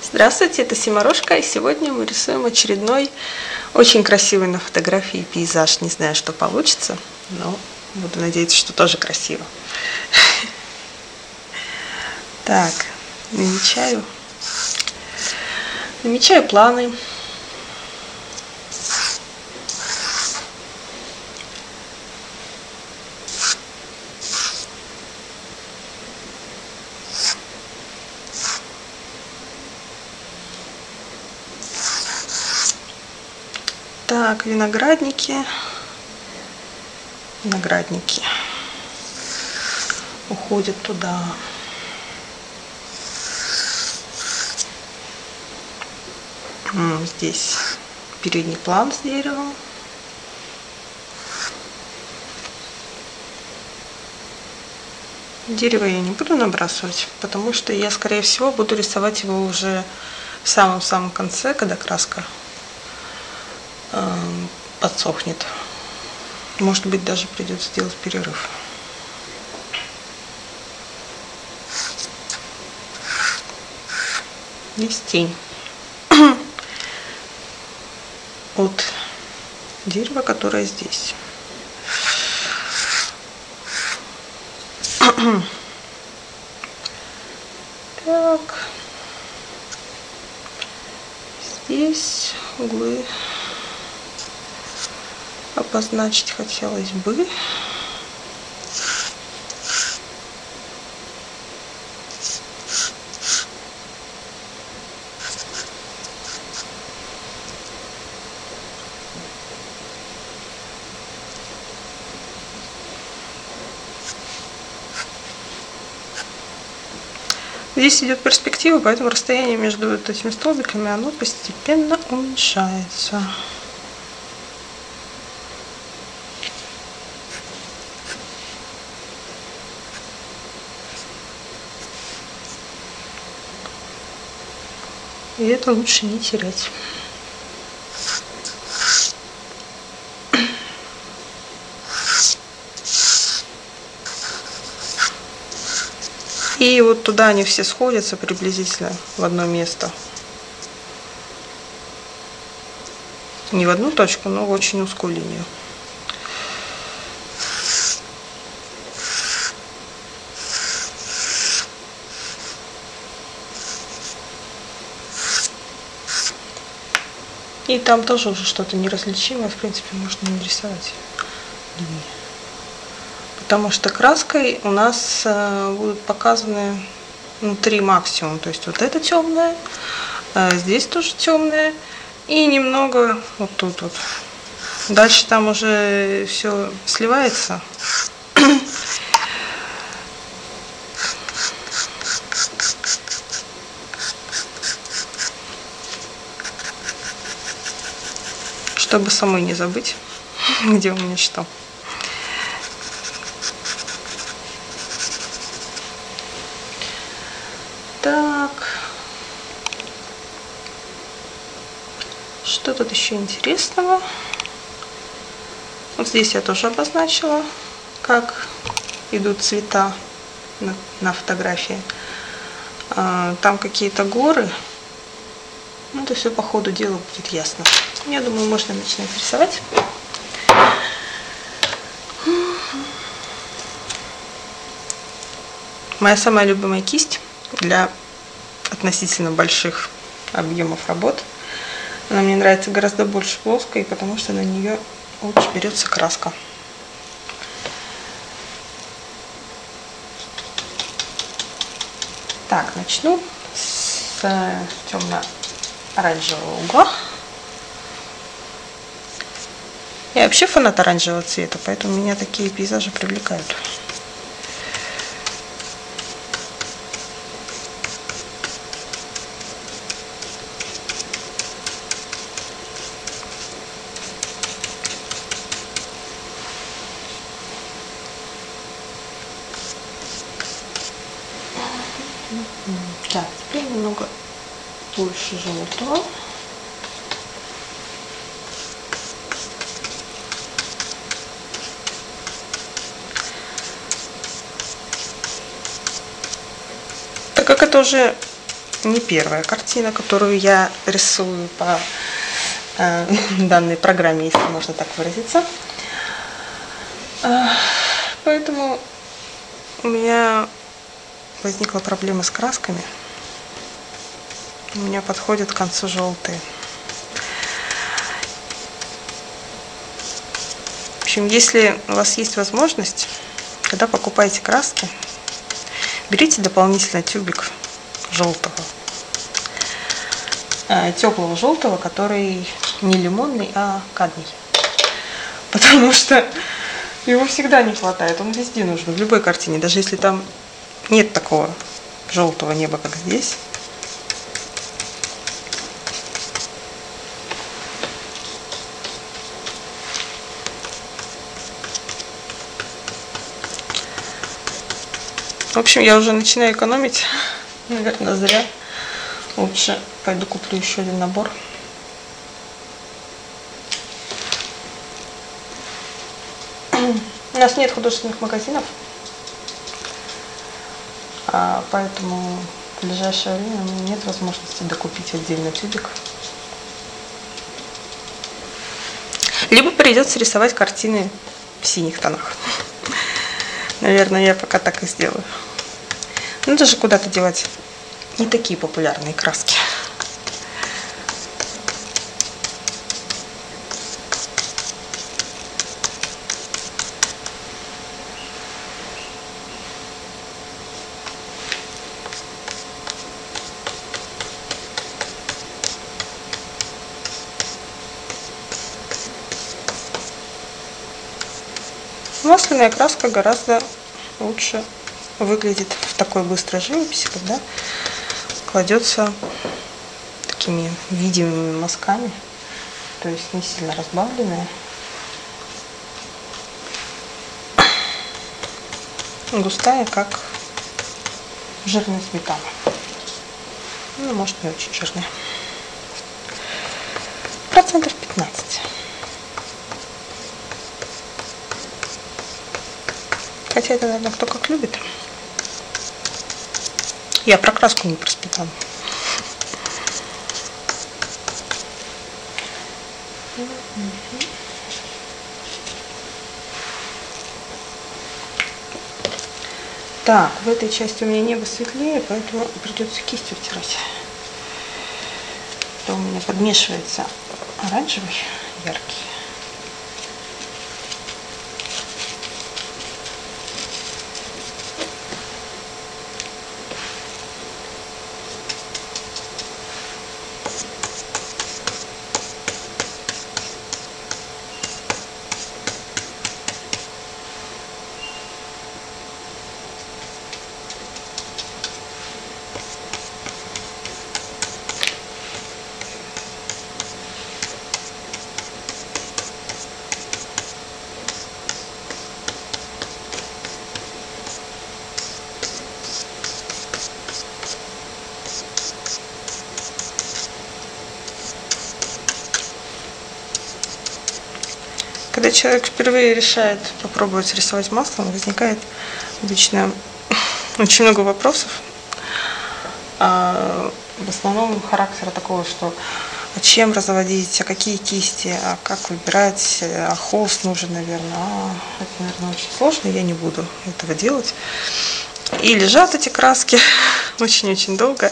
Здравствуйте, это Морожка, и сегодня мы рисуем очередной очень красивый на фотографии пейзаж. Не знаю, что получится, но буду надеяться, что тоже красиво. Так, намечаю планы. Так, виноградники уходят туда. Здесь передний план с деревом. Дерево я не буду набрасывать, потому что я, скорее всего, буду рисовать его уже в самом-самом конце, когда краска подсохнет. Может быть, даже придется сделать перерыв. Есть тень от дерева, которое здесь. Так, здесь углы обозначить хотелось бы. Здесь идет перспектива, поэтому расстояние между вот этими столбиками оно постепенно уменьшается. И это лучше не терять. И вот туда они все сходятся приблизительно в одно место. Не в одну точку, но в очень узкую линию. И там тоже уже что-то неразличимое, в принципе, можно не рисовать линии. Потому что краской у нас будут показаны три максимум. То есть вот это темное, здесь тоже темное и немного вот тут вот. Дальше там уже все сливается. Чтобы самой не забыть, где у меня что. Так, что тут еще интересного? Вот здесь я тоже обозначила, как идут цвета на фотографии. Там какие-то горы. Ну, это все по ходу дела будет ясно. Я думаю, можно начинать рисовать. Моя самая любимая кисть для относительно больших объемов работ. Она мне нравится гораздо больше плоской, потому что на нее лучше берется краска. Так, начну с темно-оранжевого угла. Я вообще фанат оранжевого цвета, поэтому меня такие пейзажи привлекают. Так, теперь немного больше желтого. Так как это уже не первая картина, которую я рисую по данной программе, если можно так выразиться. Поэтому у меня возникла проблема с красками. У меня подходят к концу желтые. В общем, если у вас есть возможность, когда покупаете краски, берите дополнительно тюбик желтого, теплого желтого, который не лимонный, а кадмий. Потому что его всегда не хватает, он везде нужен, в любой картине, даже если там нет такого желтого неба, как здесь. В общем, я уже начинаю экономить, наверное, зря. Лучше пойду куплю еще один набор. У нас нет художественных магазинов, поэтому в ближайшее время у меня нет возможности докупить отдельно тюбик. Либо придется рисовать картины в синих тонах. Наверное, я пока так и сделаю. Ну, даже куда-то девать не такие популярные краски. Масляная краска гораздо лучше выглядит в такой быстрой живописи, когда кладется такими видимыми мазками, то есть не сильно разбавленная. Густая, как жирная сметана. Ну, может, не очень жирная. 15%. Хотя это, наверное, кто как любит. Я про краску, не про сметану. Так, в этой части у меня небо светлее, поэтому придется кистью втирать. То у меня подмешивается оранжевый, яркий. Когда человек впервые решает попробовать рисовать маслом, возникает обычно очень много вопросов. В основном характера такого, что чем разводить, а какие кисти, а как выбирать, а холст нужен, наверное. Это, наверное, очень сложно, я не буду этого делать. И лежат эти краски очень-очень долго.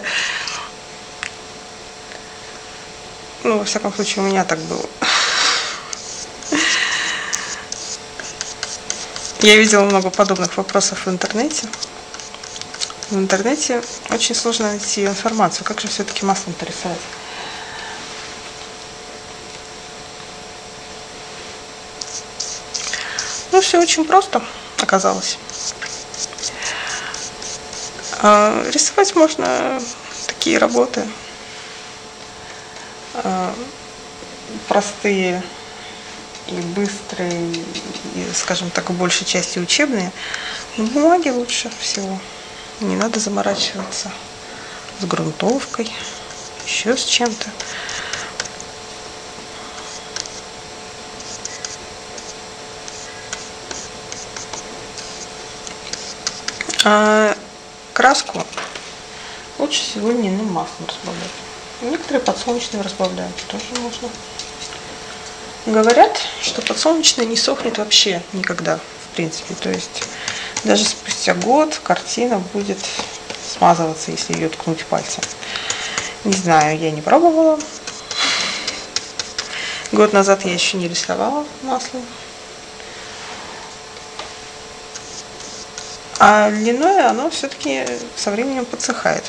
Ну, во всяком случае, у меня так было. Я видела много подобных вопросов в интернете. В интернете очень сложно найти информацию, как же все-таки маслом-то рисовать. Ну, все очень просто оказалось. Рисовать можно такие работы простые и быстрые, и, скажем так, в большей части учебные. На бумаге лучше всего. Не надо заморачиваться с грунтовкой, еще с чем-то. Краску лучше всего льняным маслом разбавлять. Некоторые подсолнечным разбавляют, тоже можно. Говорят, что подсолнечное не сохнет вообще никогда, в принципе. То есть даже спустя год картина будет смазываться, если ее ткнуть пальцем. Не знаю, я не пробовала. Год назад я еще не рисовала маслом. А льняное, оно все-таки со временем подсыхает.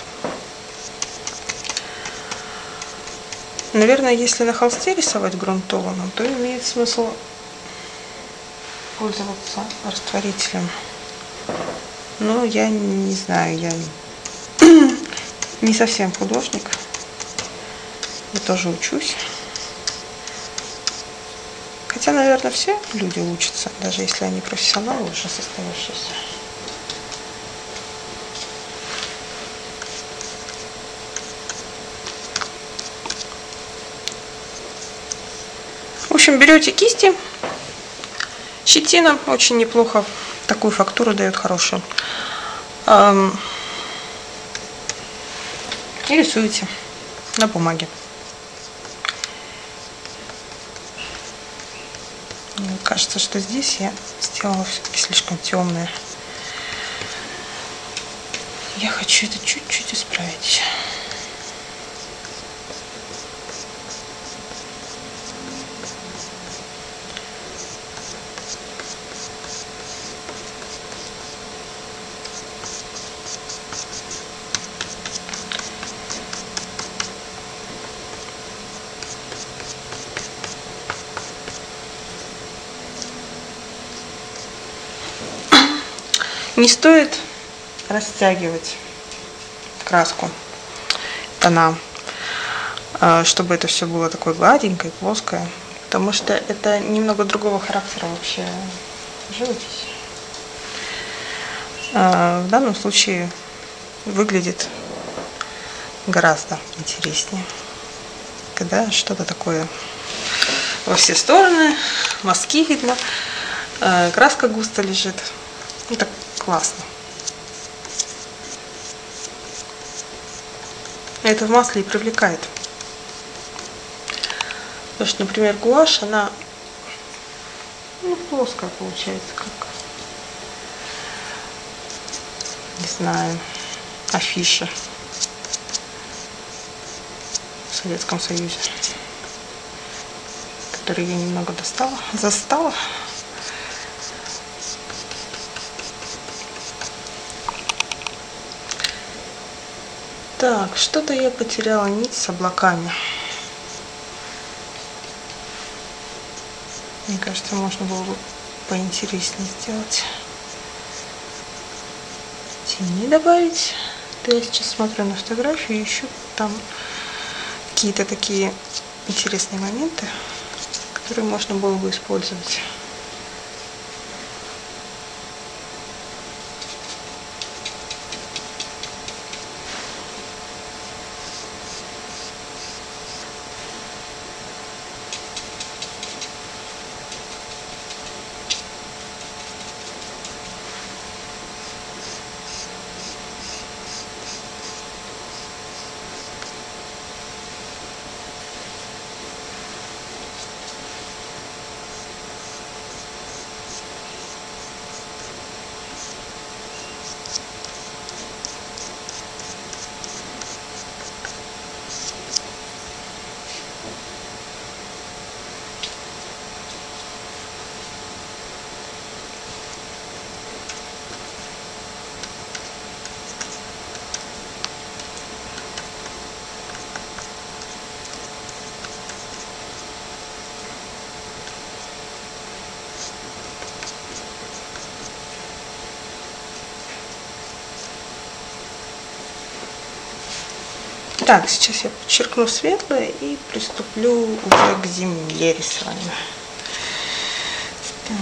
Наверное, если на холсте рисовать грунтованно, то имеет смысл пользоваться растворителем. Но я не знаю, я не совсем художник. Я тоже учусь. Хотя, наверное, все люди учатся, даже если они профессионалы уже состоявшиеся. В общем, берете кисти, щетина очень неплохо, такую фактуру дает хорошую. И рисуете на бумаге. Мне кажется, что здесь я сделала все-таки слишком темное. Я хочу это чуть-чуть исправить. Не стоит растягивать краску, тона, чтобы это все было такое гладенькое, плоское, потому что это немного другого характера вообще живопись. В данном случае выглядит гораздо интереснее, когда что-то такое во все стороны, мазки видно, краска густо лежит. Это классно. Это в масле и привлекает. Потому что, например, гуашь, она плоская получается, как, не знаю, афиша в Советском Союзе, который я немного застала. Так, что-то я потеряла нить с облаками. Мне кажется, можно было бы поинтереснее сделать. Тени добавить. Да, я сейчас смотрю на фотографию и ищу там какие-то такие интересные моменты, которые можно было бы использовать. Так, сейчас я подчеркну светлое и приступлю уже к земле рисования. Так.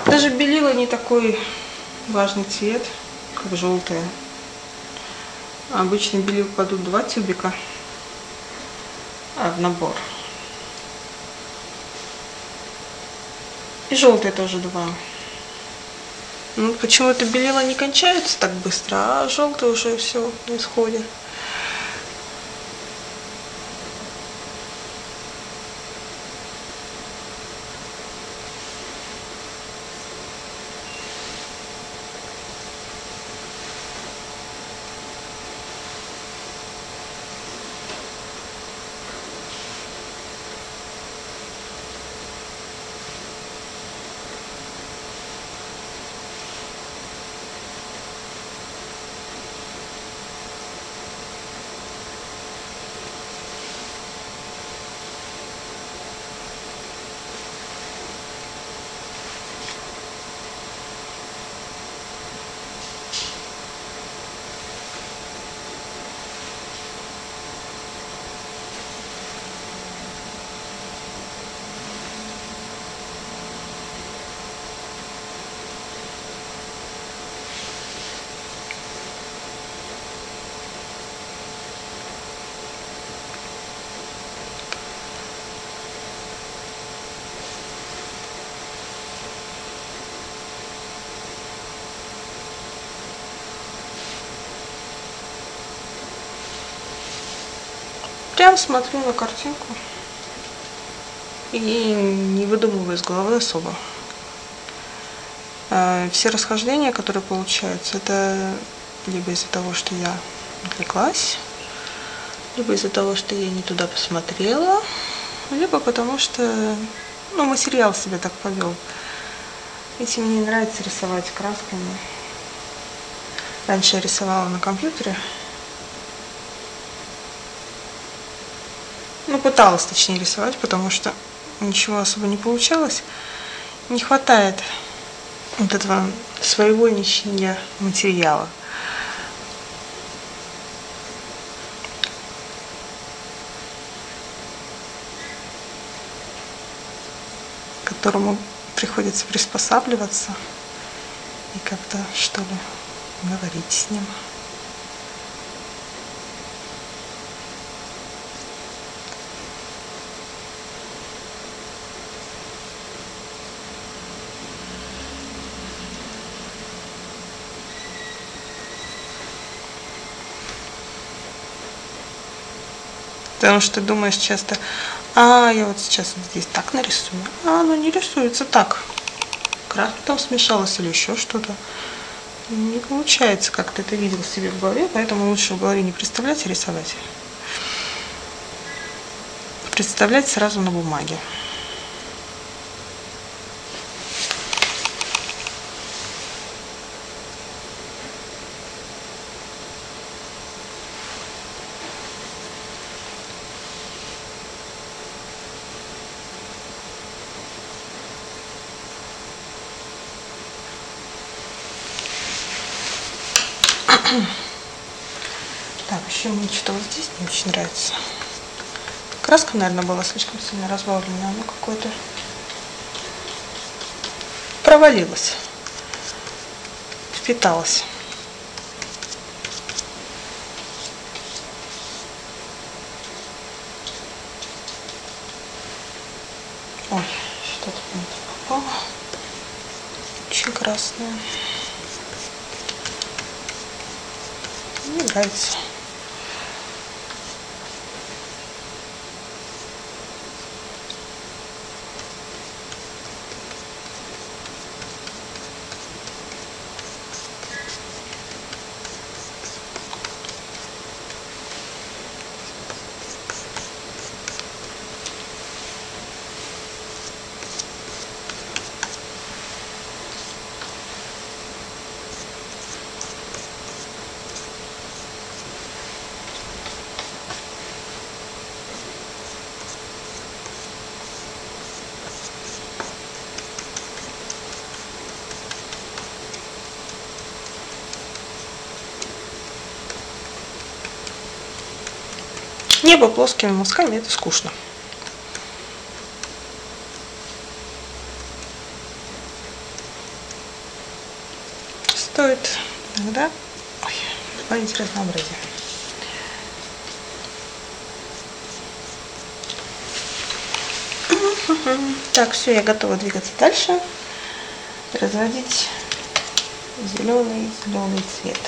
Даже белила не такой Важный цвет, как желтое. Обычно белье кладут 2 тюбика в набор. И желтое тоже 2. Ну, почему-то белила не кончаются так быстро, а желтый уже все на исходе. Прям смотрю на картинку и не выдумываю из головы особо. Все расхождения, которые получаются, это либо из-за того, что я отвлеклась, либо из-за того, что я не туда посмотрела, либо потому что материал себя так повел. Этим мне не нравится рисовать красками. Раньше я рисовала на компьютере. Пыталась, точнее, рисовать, потому что ничего особо не получалось. Не хватает вот этого своевольничания материала. К которому приходится приспосабливаться и как-то, что ли, говорить с ним. Потому что ты думаешь часто, я вот сейчас вот здесь так нарисую, оно не рисуется так. Краска там смешалась или еще что-то. Не получается, как ты это видел себе в голове, поэтому лучше в голове не представлять, а рисовать. Представлять сразу на бумаге. Так, еще мне что-то вот здесь не очень нравится. Краска, наверное, была слишком сильно разбавлена. Оно какое-то провалилось, впиталось. Ой, что-то мне тут попало. Очень красное. Не нравится. Небо плоскими мазками — это скучно. стоит иногда добавить разнообразие. Так, все, я готова двигаться дальше. Разводить зеленый цвет.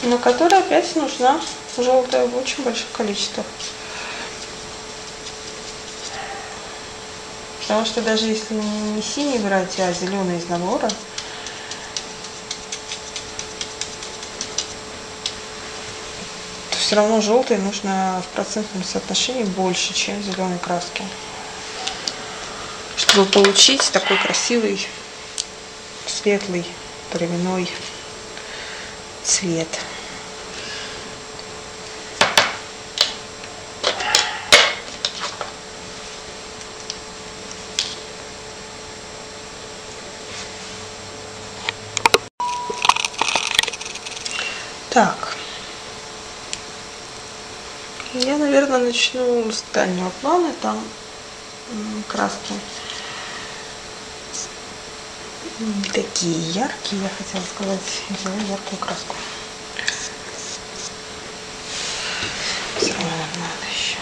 На которой опять нужна желтая в очень больших количествах. Потому что даже если не синий брать, а зеленый из набора, то все равно желтый нужно в процентном соотношении больше, чем зеленой краски, чтобы получить такой красивый, светлый, травяной цвет. Так, я, наверное, начну с дальнего плана, там краски не такие яркие, я хотела сказать, взяла яркую краску. Все равно надо еще.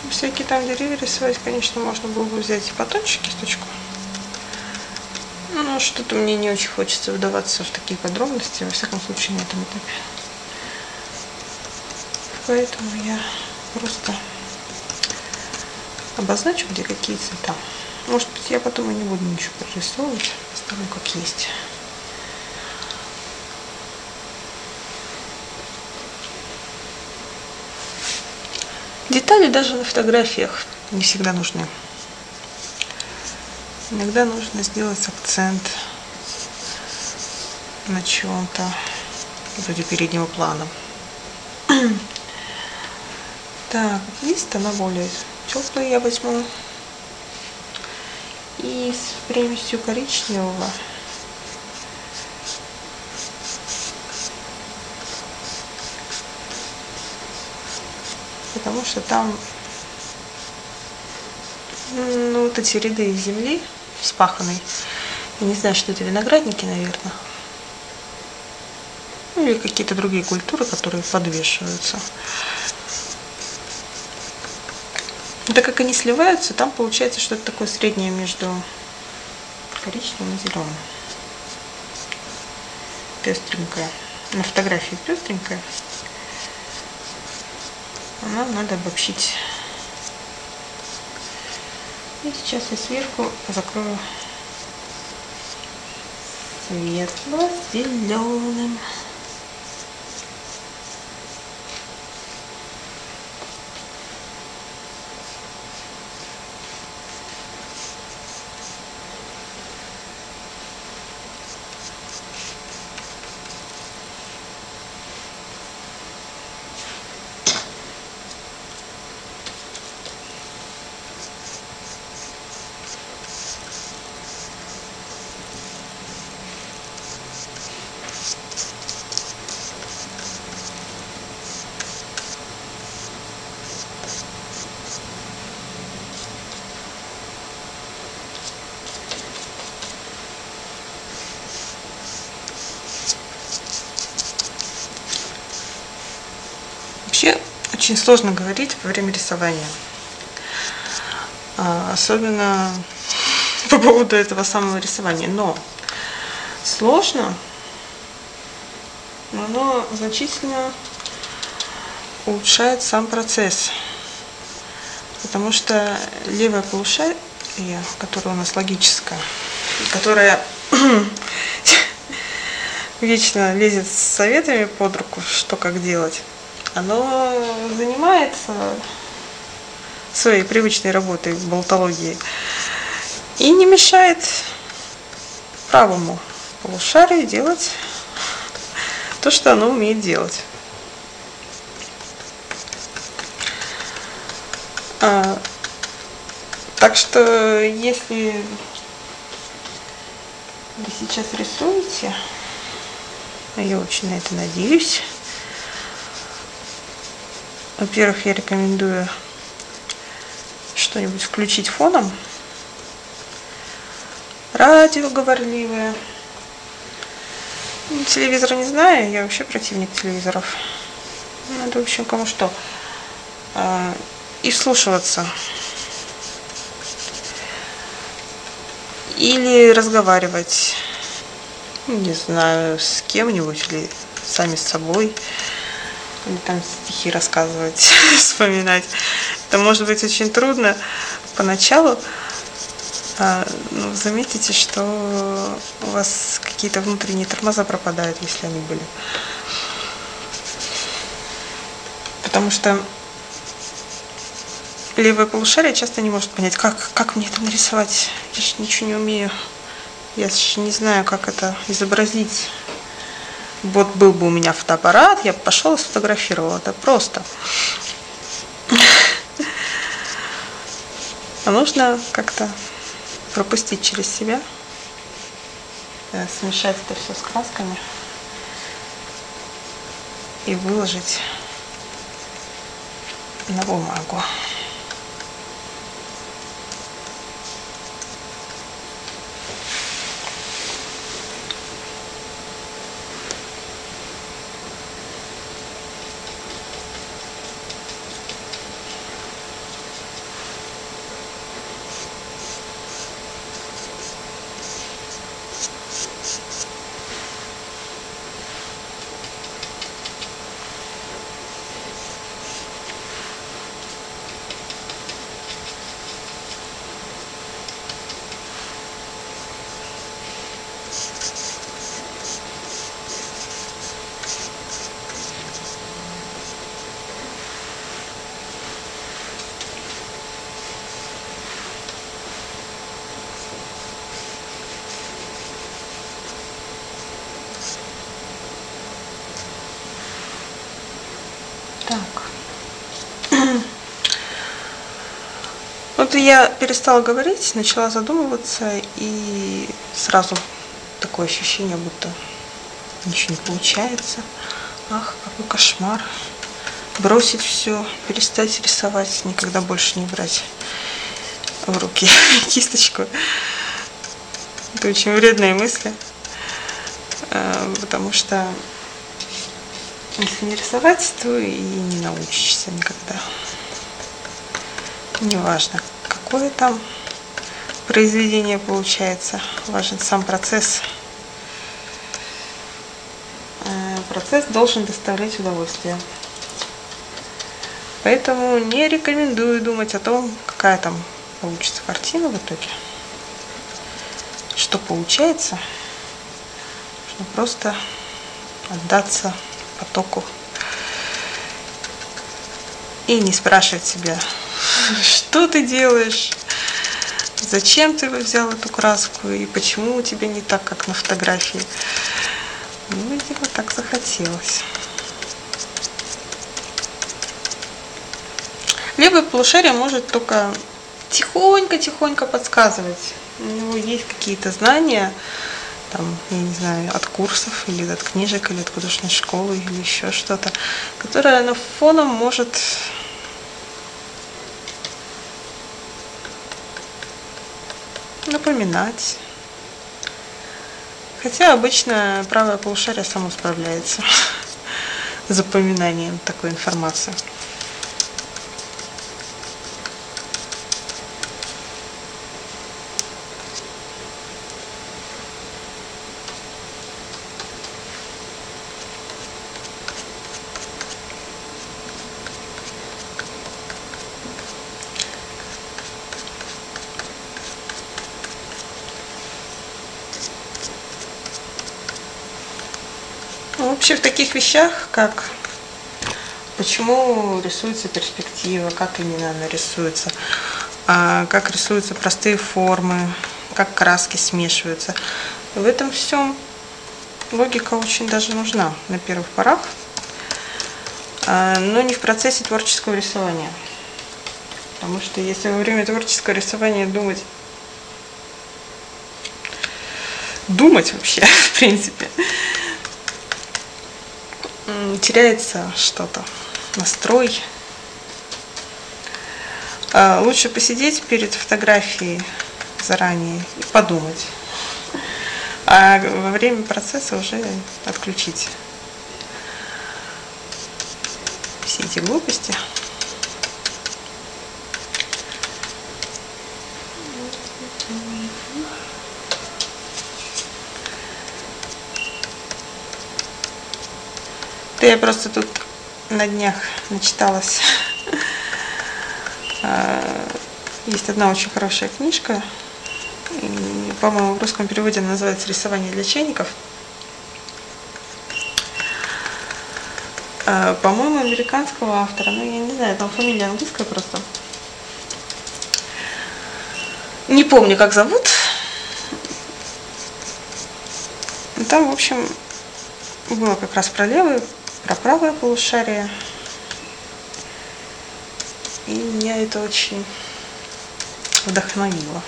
Всякие там деревья рисовать, конечно, можно было бы взять и потоньше кисточку. Но что-то мне не очень хочется вдаваться в такие подробности, во всяком случае, на этом этапе. Поэтому я просто обозначу, где какие цвета. Может быть, я потом и не буду ничего прорисовывать, оставлю как есть. Детали даже на фотографиях не всегда нужны. Иногда нужно сделать акцент на чем-то, вроде переднего плана. Так, здесь тона более теплые я возьму. И с примесью коричневого потому что там вот эти ряды земли вспаханной, я не знаю, что это, виноградники, наверное, или какие-то другие культуры, которые подвешиваются. Но так как они сливаются, там получается что-то такое среднее между коричневым и зеленым. Пестренькая. На фотографии пестренькая. Нам надо обобщить. И сейчас я сверху закрою светло-зеленым. Вообще очень сложно говорить во время рисования. Особенно по поводу этого самого рисования. Но сложно, но оно значительно улучшает сам процесс. Потому что левое полушарие, которое у нас логическое, которое вечно лезет с советами под руку, что как делать, оно занимается своей привычной работой в болтологии и не мешает правому полушарию делать то, что оно умеет делать. Так что, если вы сейчас рисуете, я очень на это надеюсь, во-первых, я рекомендую что-нибудь включить фоном, радио говорливое. Телевизор не знаю, я вообще противник телевизоров. Надо, в общем, кому что. И вслушиваться. Или разговаривать, не знаю, с кем-нибудь, или сами с собой, или там стихи рассказывать, вспоминать. Это может быть очень трудно поначалу, но заметите, что у вас какие-то внутренние тормоза пропадают, если они были. Потому что левое полушарие часто не может понять, как мне это нарисовать. Я же ничего не умею. Я же не знаю, как это изобразить. Вот был бы у меня фотоаппарат, я бы пошел и сфотографировал. Это просто. А нужно как-то пропустить через себя, смешать это все с красками и выложить на бумагу. Так. Вот я перестала говорить, начала задумываться, и сразу такое ощущение, будто ничего не получается. Ах, какой кошмар. Бросить все, перестать рисовать, никогда больше не брать в руки кисточку. Это очень вредные мысли, потому что если не рисовать, то и не научишься никогда. Неважно, какое там произведение получается, важен сам процесс. Процесс должен доставлять удовольствие. Поэтому не рекомендую думать о том, какая там получится картина в итоге. Что получается, нужно просто отдаться потоку и не спрашивать себя, что ты делаешь, зачем ты взял эту краску и почему у тебя не так, как на фотографии. Ну, видимо, так захотелось. Левое полушарие может только тихонько подсказывать. У него есть какие-то знания, там, я не знаю, от курсов, или от книжек, или от художественной школы, или еще что-то, которое оно фоном может напоминать. Хотя обычно правое полушарие само справляется запоминанием такой информации. Вообще в таких вещах, как почему рисуется перспектива, как именно она рисуется, как рисуются простые формы, как краски смешиваются. В этом всем логика очень даже нужна на первых порах, но не в процессе творческого рисования. Потому что если во время творческого рисования думать вообще, в принципе, теряется что-то, настрой. Лучше посидеть перед фотографией заранее и подумать, а во время процесса уже отключить все эти глупости. Я просто тут на днях начиталась. Есть одна очень хорошая книжка, по-моему, в русском переводе она называется «Рисование для чайников». По-моему, американского автора, я не знаю, там фамилия английская просто. Не помню, как зовут. Там, в общем, было как раз про правое полушарие. И меня это очень вдохновило.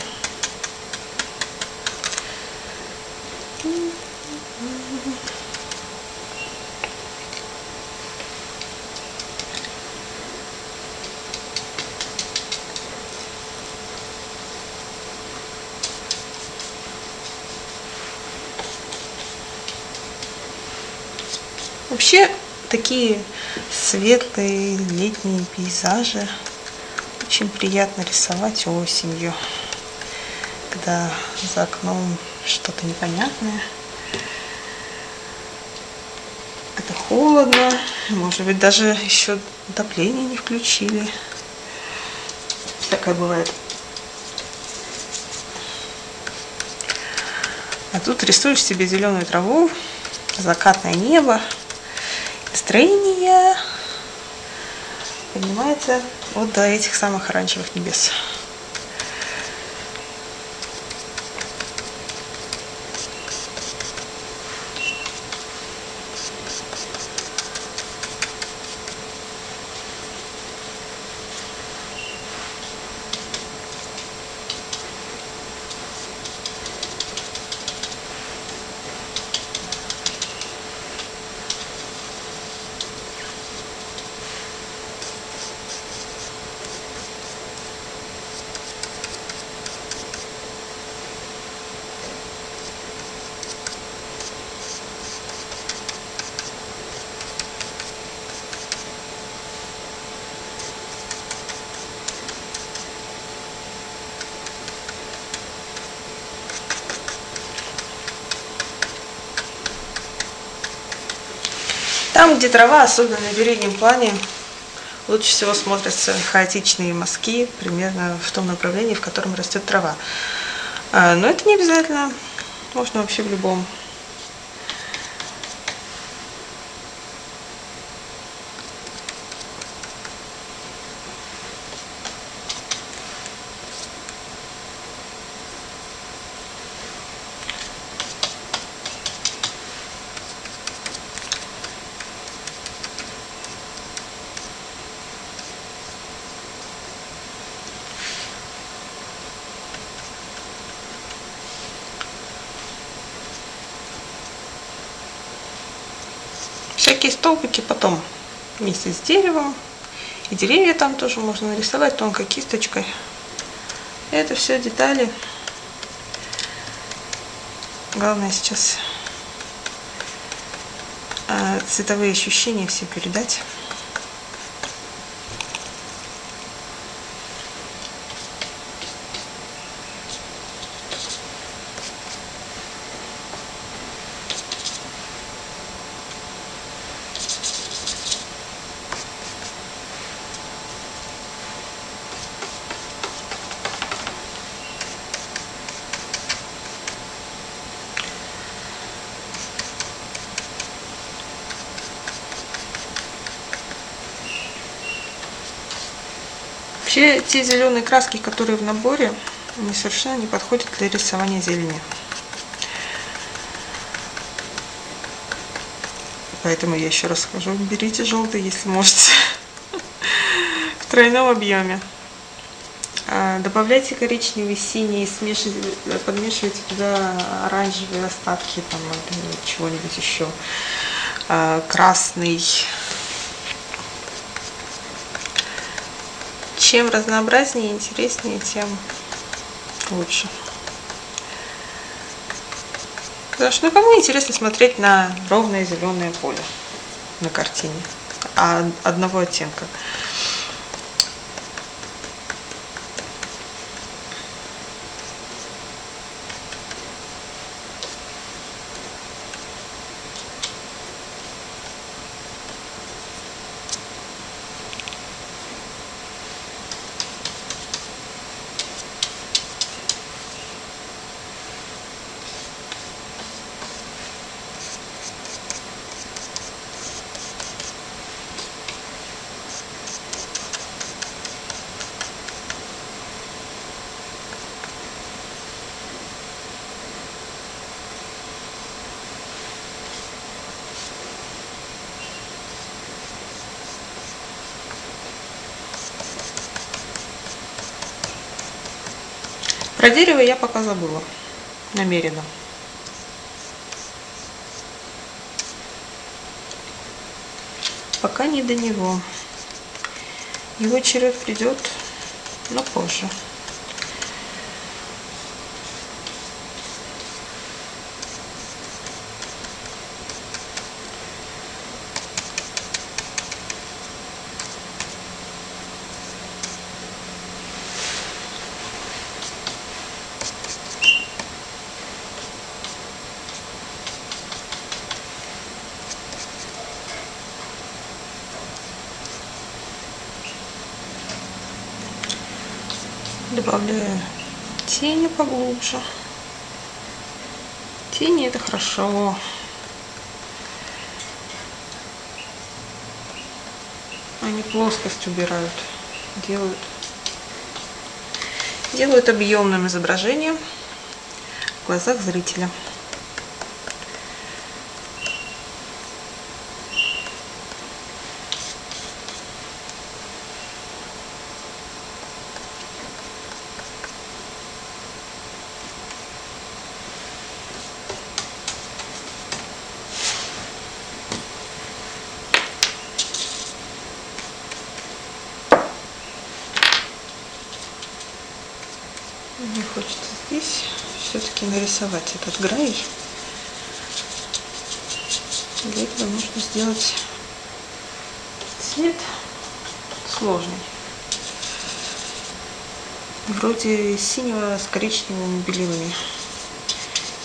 Вообще, такие светлые летние пейзажи очень приятно рисовать осенью, когда за окном что-то непонятное, когда холодно, может быть, даже еще отопление не включили. Такое бывает. А тут рисуешь себе зеленую траву, закатное небо. Настроение поднимается вот до этих самых оранжевых небес. Там, где трава, особенно на переднем плане, лучше всего смотрятся хаотичные мазки, примерно в том направлении, в котором растет трава. Но это не обязательно, можно вообще в любом. Всякие столбики потом вместе с деревом. И деревья там тоже можно нарисовать тонкой кисточкой. Это все детали. Главное сейчас цветовые ощущения все передать. Вообще, те зеленые краски, которые в наборе, они совершенно не подходят для рисования зелени. Поэтому я еще раз скажу, берите желтый, если можете, в тройном объеме. Добавляйте коричневый, синий, подмешивайте туда оранжевые остатки, там, чего-нибудь еще, красный. Чем разнообразнее и интереснее, тем лучше. Потому что кому интересно смотреть на ровное зеленое поле на картине одного оттенка. Про дерево я пока забыла, намеренно. Пока не до него. Его черед придет, но позже. Добавляю тени поглубже. Тени — это хорошо. Они плоскость убирают, делают объемным изображением в глазах зрителя. Мне хочется здесь все-таки нарисовать этот грей. Для этого нужно сделать цвет сложный. Вроде синего с коричневыми белилами.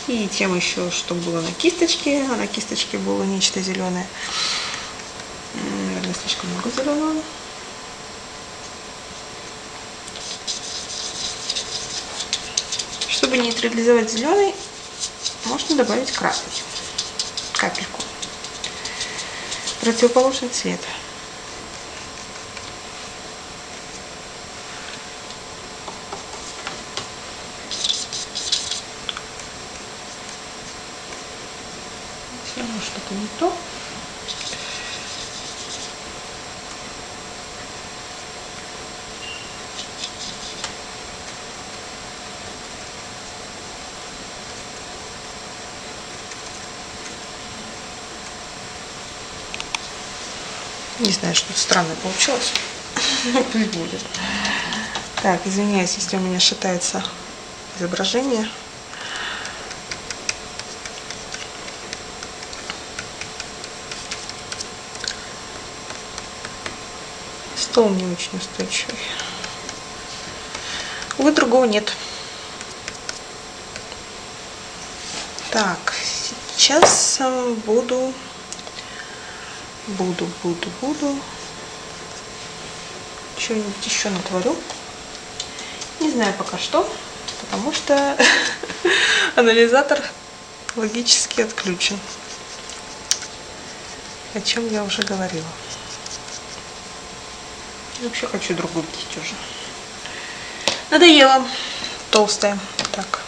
И тем еще, что было на кисточке. А на кисточке было нечто зеленое. Наверное, слишком много зеленого. Чтобы нейтрализовать зеленый, можно добавить красный, капельку, противоположный цвет. Все равно что-то не то. Не знаю, что-то странное получилось. Пусть будет. Так, извиняюсь, если у меня шатается изображение. стол не очень устойчивый. Увы, другого нет. Так, сейчас буду что-нибудь еще натворю. Не знаю пока что, потому что анализатор логически отключен. О чем я уже говорила. Вообще хочу другую кисть уже. Надоело. Толстая. Так.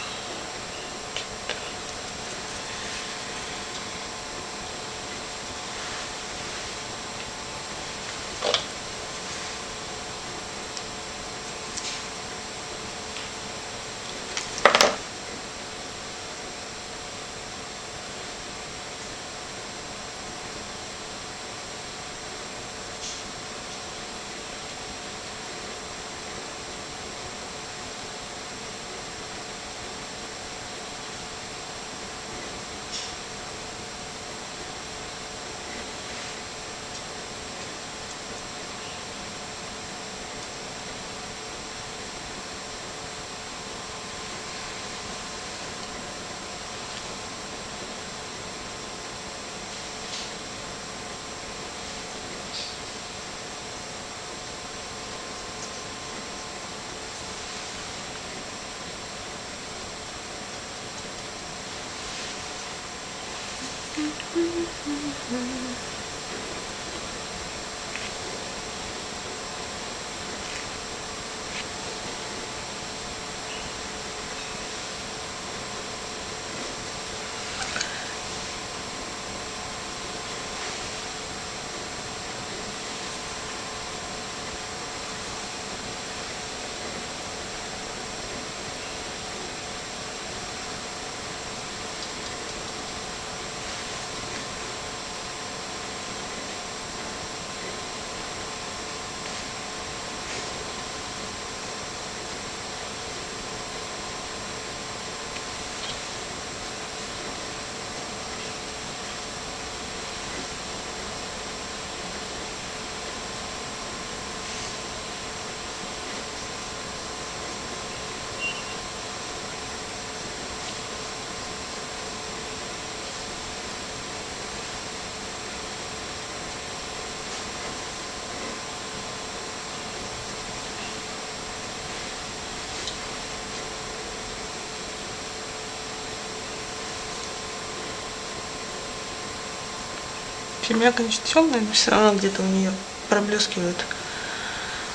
Земля, конечно, темная, но все равно где-то у нее проблескивают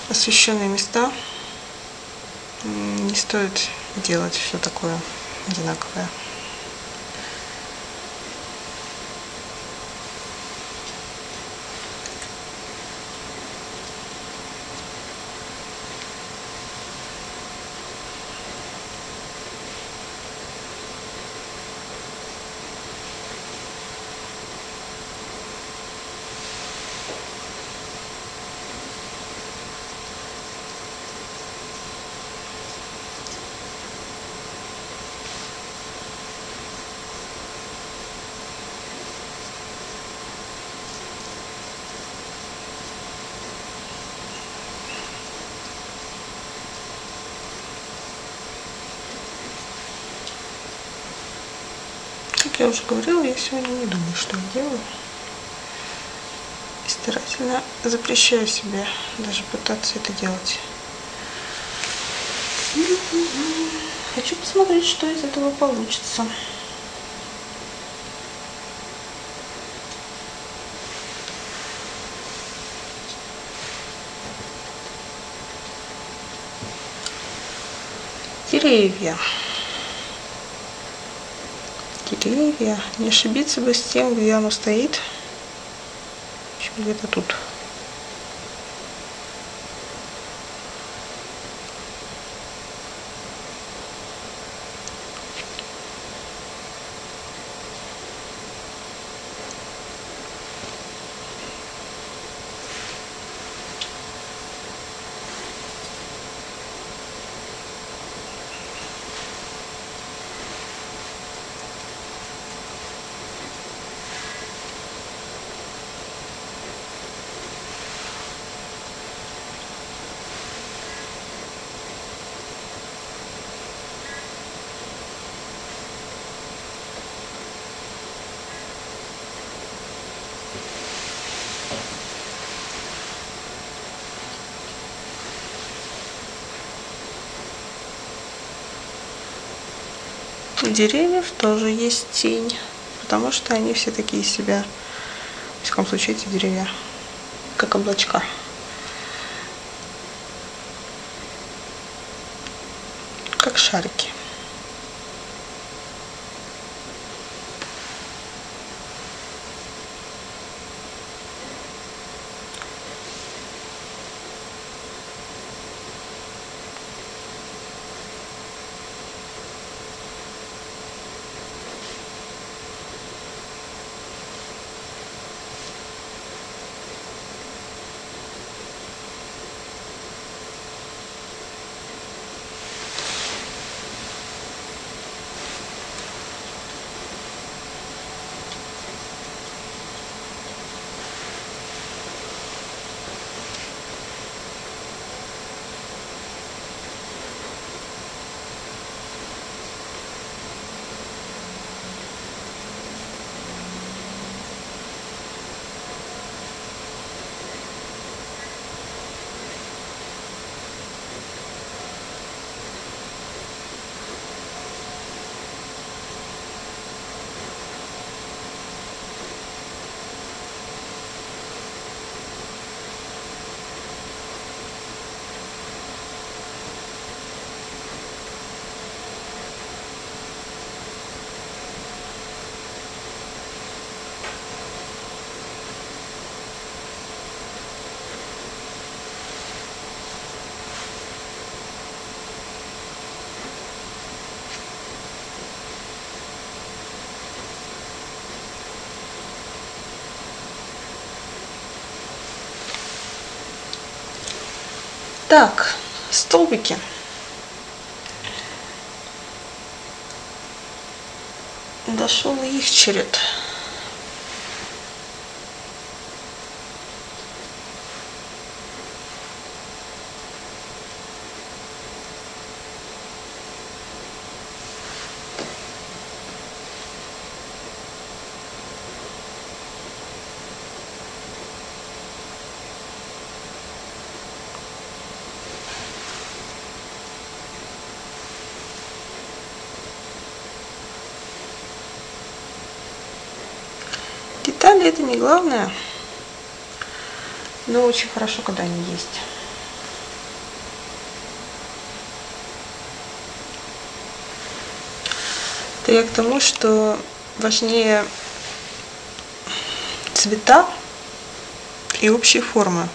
освещенные места. Не стоит делать все такое одинаковое. Как я уже говорила, я сегодня не думаю, что я делаю. И старательно запрещаю себе даже пытаться это делать. Хочу посмотреть, что из этого получится. Деревья. Деревья. Не ошибиться бы с тем, где оно стоит. Где-то тут. У деревьев тоже есть тень, потому что они все такие себя, в всяком случае, эти деревья, как облачка. Как шарики. Так, столбики. Дошел и их черед. Детали это не главное, но очень хорошо, когда они есть. Это я к тому, что важнее цвета и общие формы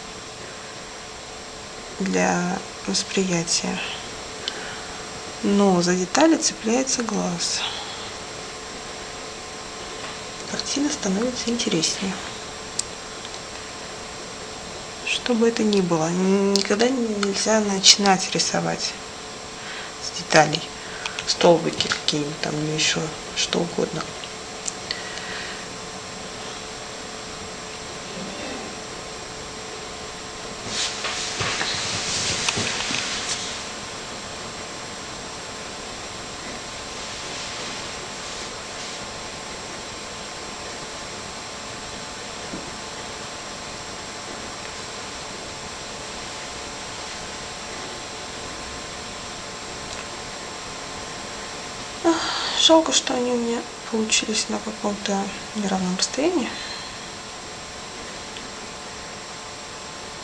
для восприятия. Но за детали цепляется глаз. Картина становится интереснее. Что бы это ни было, никогда нельзя начинать рисовать с деталей. Столбики какие-нибудь там или еще что угодно. Жалко, что они у меня получились на каком-то неравном расстоянии.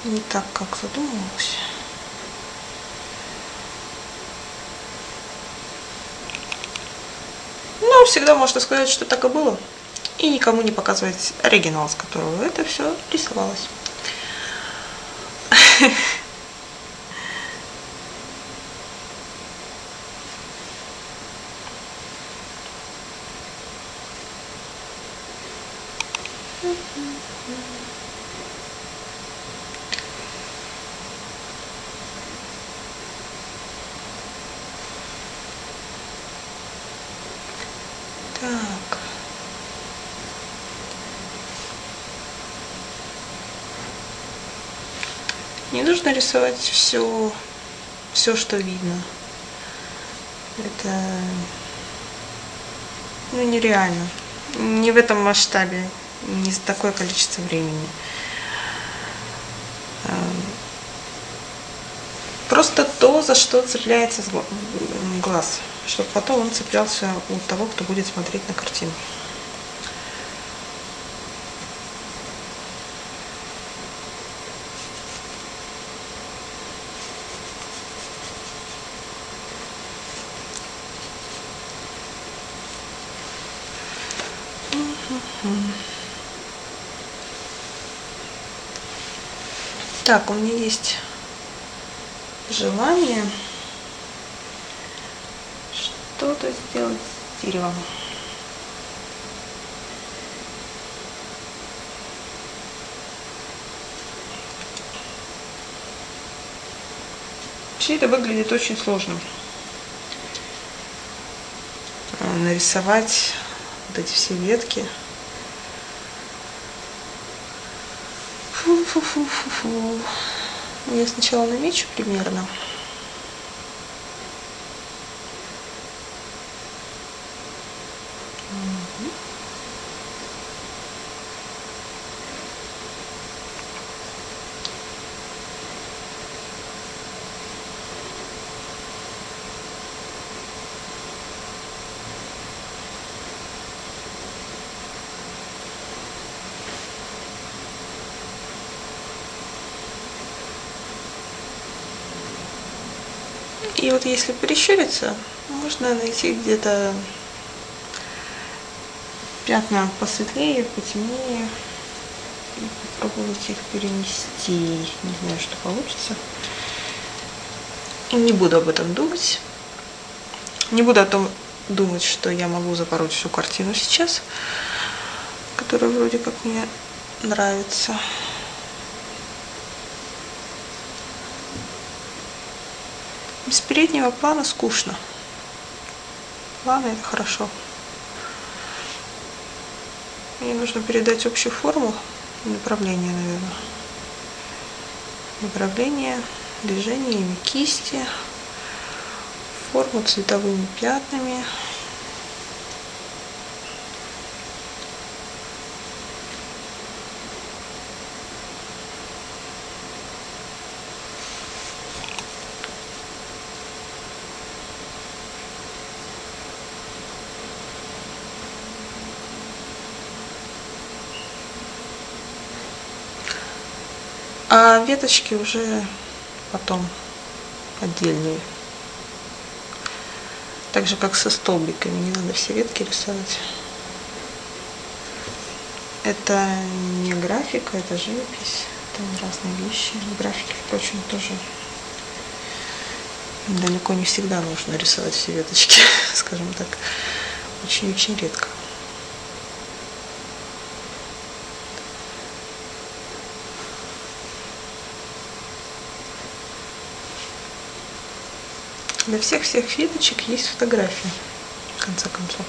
Не так, как задумывалось. Но всегда можно сказать, что так и было. И никому не показывать оригинал, с которого это все рисовалось. Так. Не нужно рисовать все, что видно. Это нереально. Не в этом масштабе, не за такое количество времени. просто то, за что цепляется глаз, чтобы потом он цеплялся у того, кто будет смотреть на картину. Так, у меня есть желание что-то сделать с деревом. Вообще это выглядит очень сложно. Нарисовать вот эти все ветки. Фу-фу-фу-фу-фу. Я сначала намечу примерно. И вот если прищуриться, можно найти где-то пятна посветлее, потемнее. И попробовать их перенести. Не знаю, что получится. И не буду об этом думать. Не буду о том думать, что я могу запороть всю картину сейчас, которая вроде как мне нравится. Без переднего плана скучно. Планы — это хорошо. Мне нужно передать общую форму и направление, наверное. Направление движениями кисти, форму цветовыми пятнами. А веточки уже потом отдельные. Так же, как со столбиками. Не надо все ветки рисовать. Это не графика, это живопись. Это разные вещи. Графики, впрочем, тоже далеко не всегда нужно рисовать все веточки, скажем так. Очень-очень редко. Для всех веточек есть фотографии, в конце концов.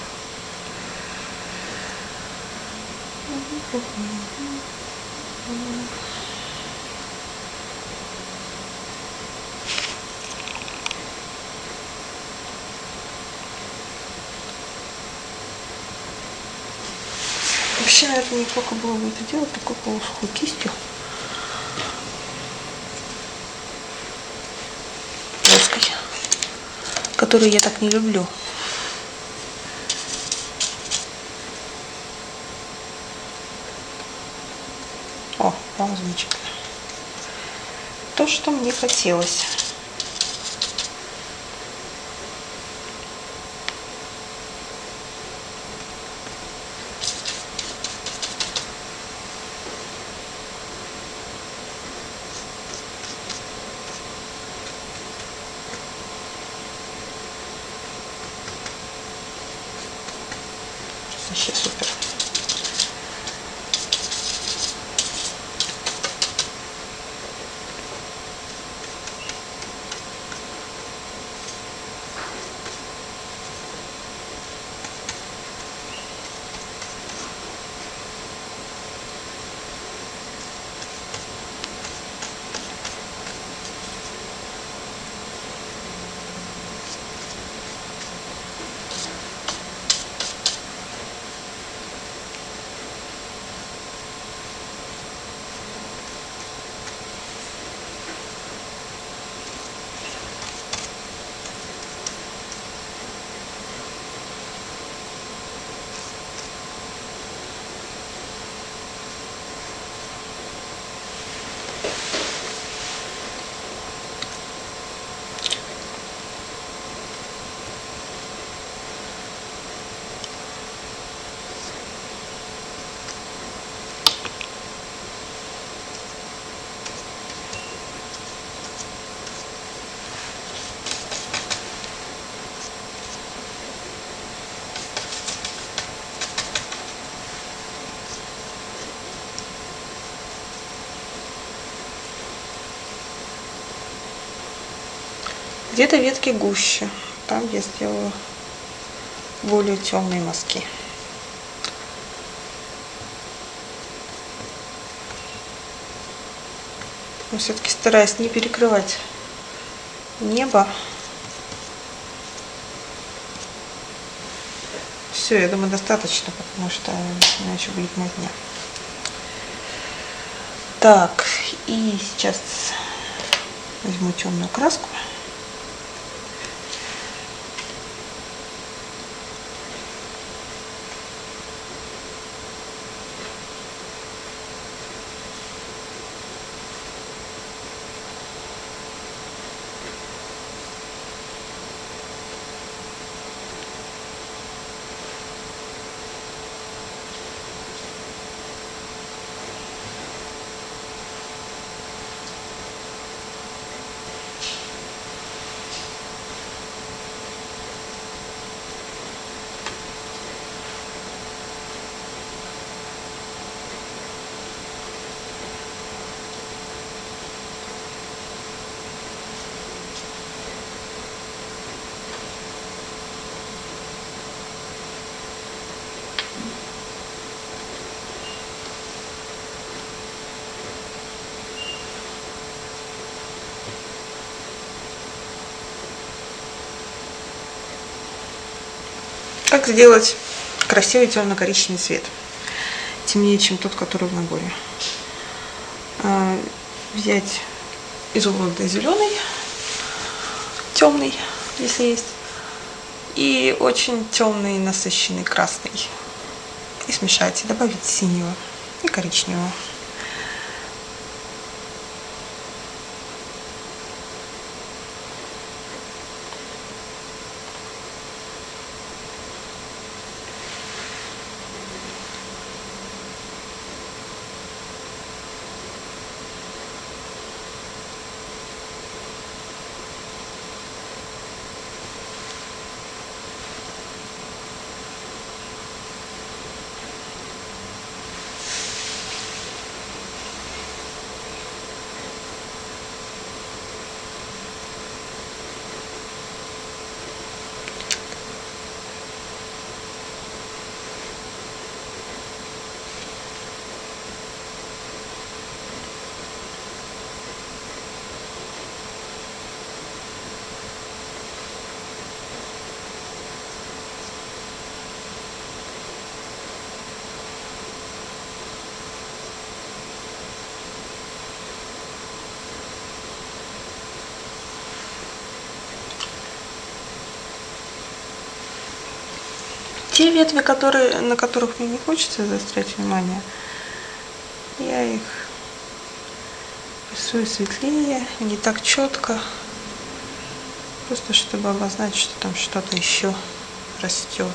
Вообще, наверное, неплохо было бы это делать такой полусухой кистью. Плоской. Которую я так не люблю. О, замечательно. То, что мне хотелось. Вообще супер. Где-то ветки гуще. Там я сделаю более темные мазки. Но все-таки стараюсь не перекрывать небо. Все, я думаю, достаточно, потому что иначе будет мазня. Так, и сейчас возьму темную краску. Как сделать красивый темно-коричневый цвет, темнее, чем тот, который в наборе. Взять изумрудный зеленый, темный, если есть, и очень темный насыщенный красный. И смешать, и добавить синего и коричневого. Те ветви, на которых мне не хочется заострять внимание, я их рисую светлее, не так четко, просто чтобы обозначить, что там что-то еще растет.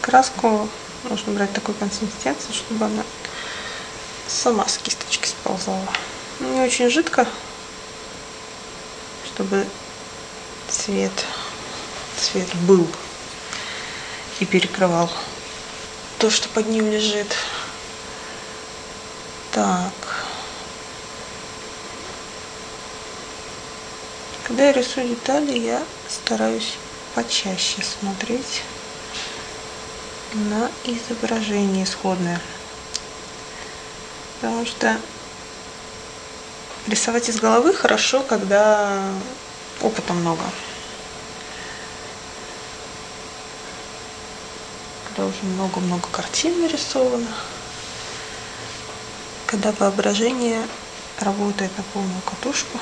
Краску нужно брать такой консистенции, чтобы она сама с кисточки сползала. Не очень жидко, чтобы цвет был и перекрывал то, что под ним лежит. Так. Когда я рисую детали, я стараюсь почаще смотреть на изображение исходное, потому что рисовать из головы хорошо, когда опыта много, когда уже много-много картин нарисовано, когда воображение работает на полную катушку.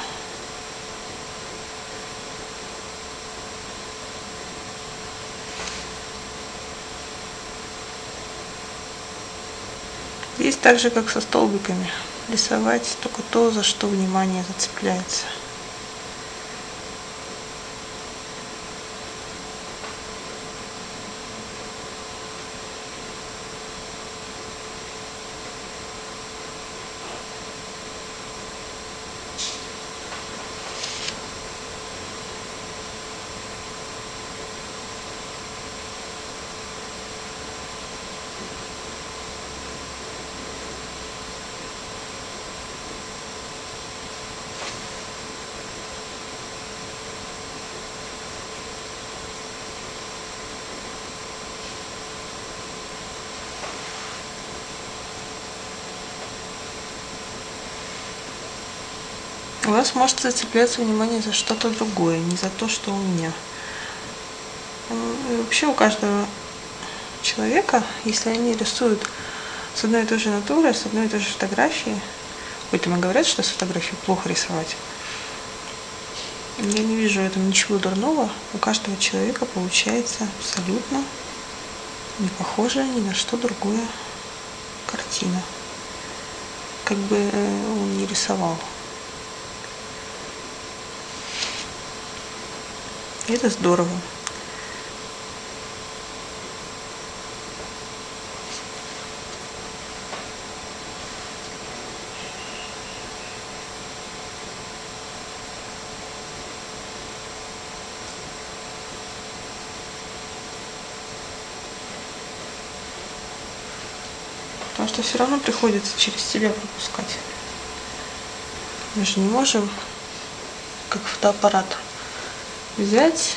Здесь так же, как со столбиками. Рисовать только то, за что внимание зацепляется. У вас может зацепляться внимание за что-то другое, не за то, что у меня. И вообще у каждого человека, если они рисуют с одной и той же натурой, с одной и той же фотографией, хоть там и говорят, что с фотографией плохо рисовать, я не вижу в этом ничего дурного. У каждого человека получается абсолютно не похожая ни на что другое картина, как бы он ни рисовал. И это здорово. Потому что все равно приходится через себя пропускать. Мы же не можем, как фотоаппарат, взять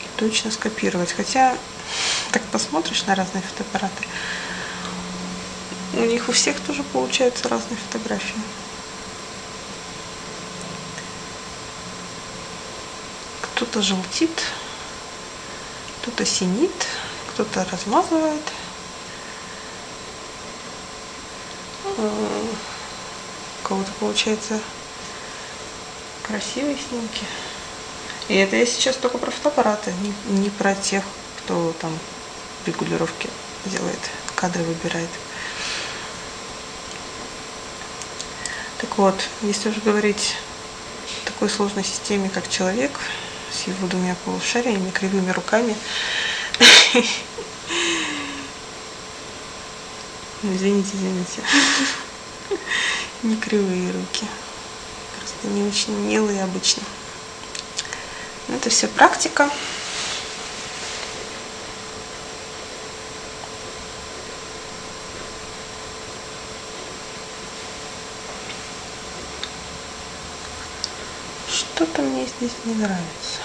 и точно скопировать. Хотя, так посмотришь на разные фотоаппараты, у них у всех тоже получаются разные фотографии. Кто-то желтит, кто-то синит, кто-то размазывает. У кого-то получается красивые снимки. И это я сейчас только про фотоаппараты, не про тех, кто там регулировки делает, кадры выбирает. Так вот, если уже говорить о такой сложной системе, как человек, с его двумя полушариями, кривыми руками, извините, не кривые руки, просто не очень милые обычно. Но это все практика. Что-то мне здесь не нравится.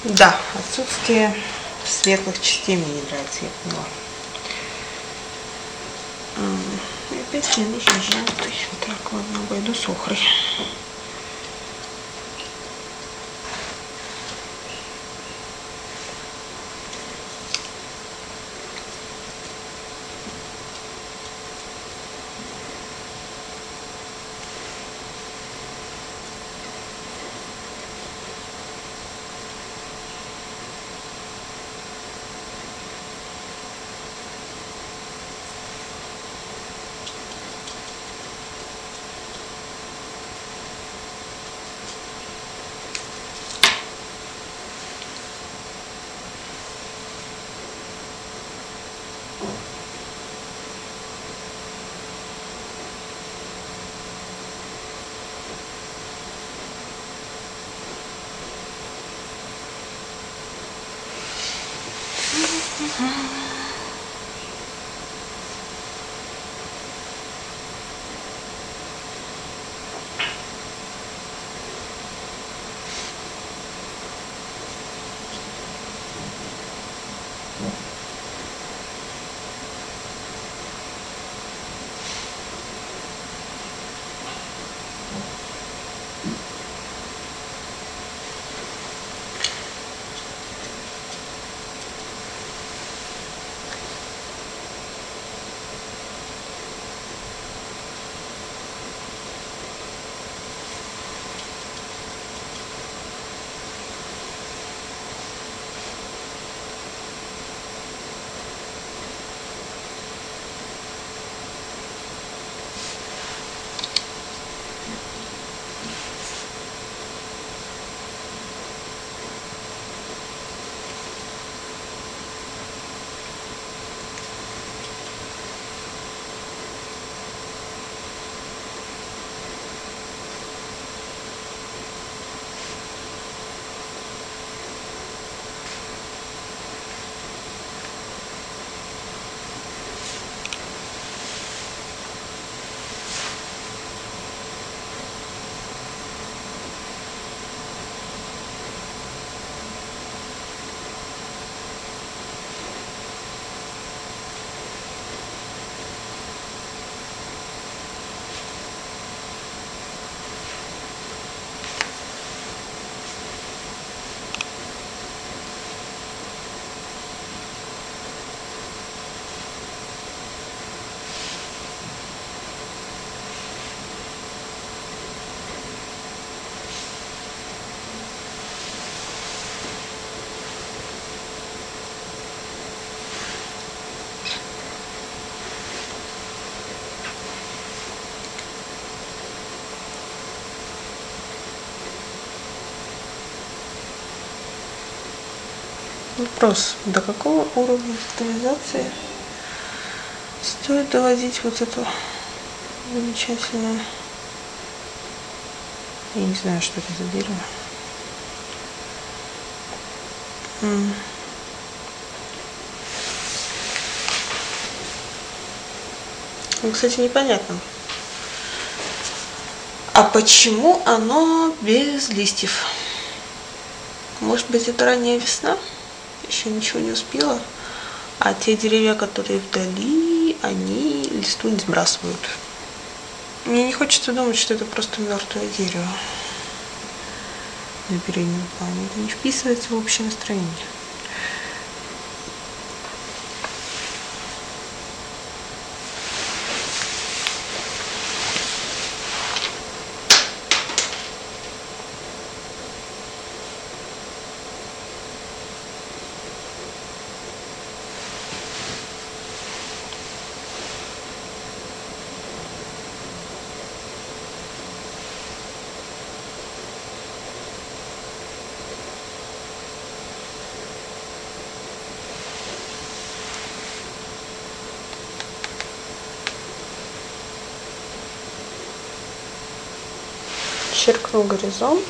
Да, отсутствие светлых частей мне не нравится, я поняла. И опять мне нужен желтый. Так, ладно, обойду с охрой. Вопрос, до какого уровня детализации стоит доводить вот эту замечательную, я не знаю, что это за дерево. Ну, кстати, непонятно. А почему оно без листьев? Может быть, это ранняя весна? Еще ничего не успела. А те деревья, которые вдали, они листву не сбрасывают. Мне не хочется думать, что это просто мертвое дерево на переднем плане. Это не вписывается в общее настроение. Черкнул горизонт.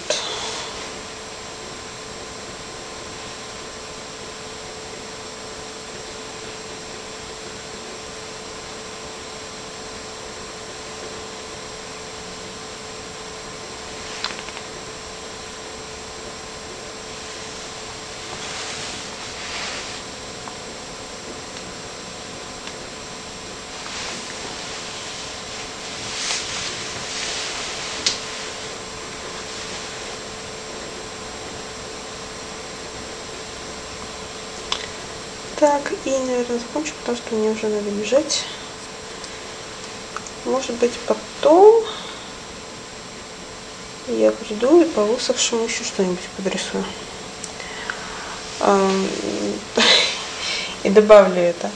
Так, и, наверное, закончу, потому что мне уже надо бежать. Может быть, потом я приду и по высохшему еще что-нибудь подрисую. И добавлю это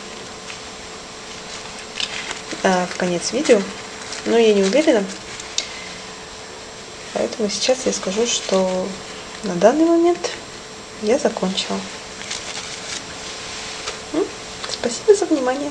в конец видео. Но я не уверена. Поэтому сейчас я скажу, что на данный момент я закончила. Спасибо за внимание.